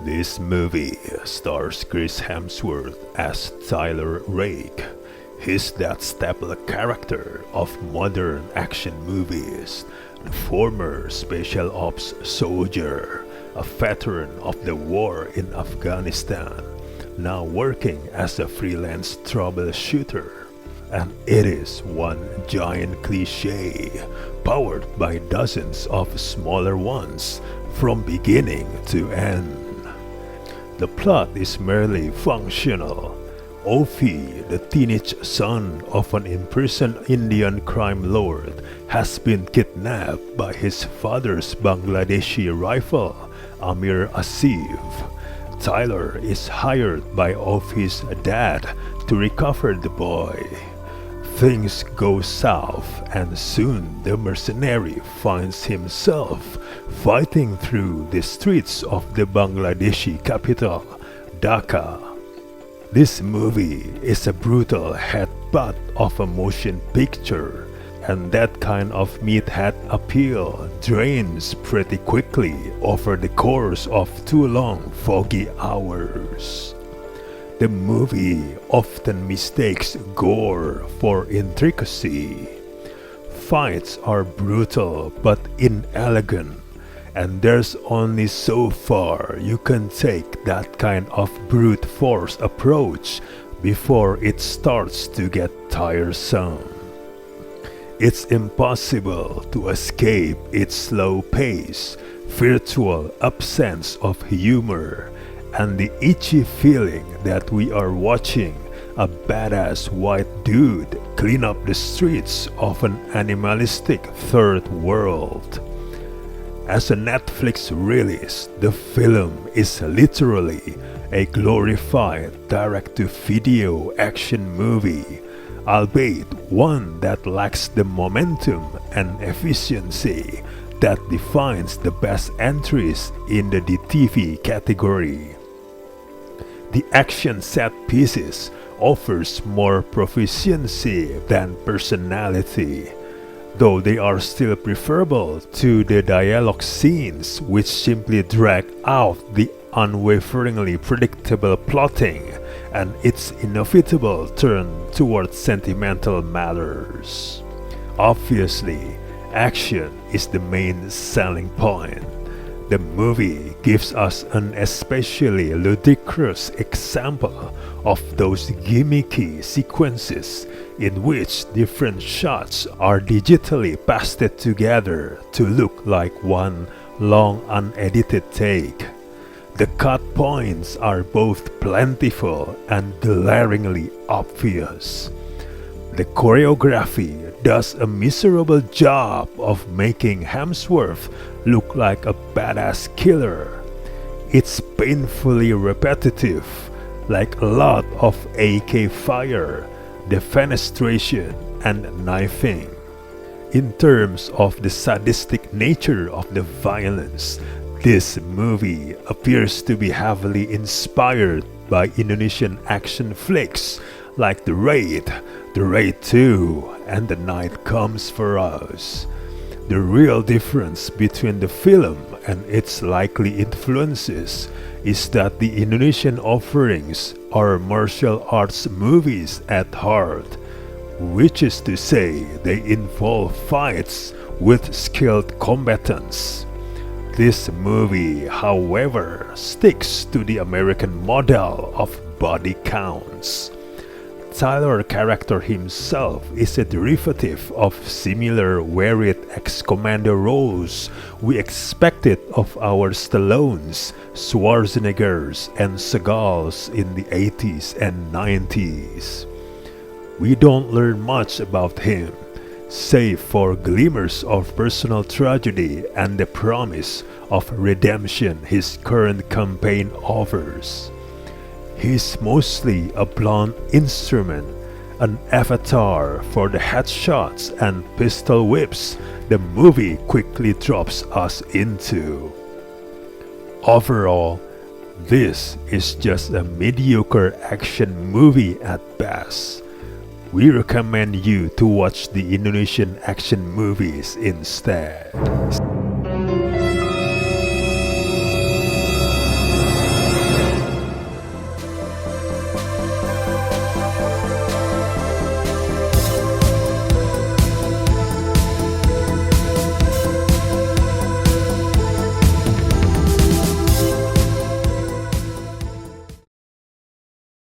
This movie stars Chris Hemsworth as Tyler Rake. He's that staple character of modern action movies, a former special ops soldier, a veteran of the war in Afghanistan, now working as a freelance troubleshooter. And it is one giant cliche, powered by dozens of smaller ones from beginning to end. The plot is merely functional. Ofi, the teenage son of an imprisoned Indian crime lord, has been kidnapped by his father's Bangladeshi rival, Amir Asif. Tyler is hired by Ofi's dad to recover the boy. Things go south, and soon the mercenary finds himself fighting through the streets of the Bangladeshi capital, Dhaka. This movie is a brutal headbutt of a motion picture, and that kind of meathead appeal drains pretty quickly over the course of 2 long, foggy hours. The movie often mistakes gore for intricacy. Fights are brutal but inelegant, and there's only so far you can take that kind of brute force approach before it starts to get tiresome. It's impossible to escape its slow pace, virtual absence of humor, and the itchy feeling that we are watching a badass white dude clean up the streets of an animalistic third world. As a Netflix release, the film is literally a glorified direct-to-video action movie, albeit one that lacks the momentum and efficiency that defines the best entries in the DTV category. The action set pieces offers more proficiency than personality, though they are still preferable to the dialogue scenes which simply drag out the unwaveringly predictable plotting and its inevitable turn towards sentimental matters. Obviously, action is the main selling point. The movie gives us an especially ludicrous example of those gimmicky sequences in which different shots are digitally pasted together to look like one long unedited take. The cut points are both plentiful and glaringly obvious. The choreography does a miserable job of making Hemsworth look like a badass killer. It's painfully repetitive, like a lot of AK fire, defenestration, and knifing. In terms of the sadistic nature of the violence, this movie appears to be heavily inspired by Indonesian action flicks like The Raid 2, and The Night Comes for Us. The real difference between the film and its likely influences is that the Indonesian offerings are martial arts movies at heart, which is to say they involve fights with skilled combatants. This movie, however, sticks to the American model of body counts. Tyler's character himself is a derivative of similar varied ex-commando roles we expected of our Stallones, Schwarzeneggers, and Seagals in the 80s and 90s. We don't learn much about him, save for glimmers of personal tragedy and the promise of redemption his current campaign offers. He's mostly a blunt instrument, an avatar for the headshots and pistol whips the movie quickly drops us into. Overall, this is just a mediocre action movie at best. We recommend you to watch the Indonesian action movies instead.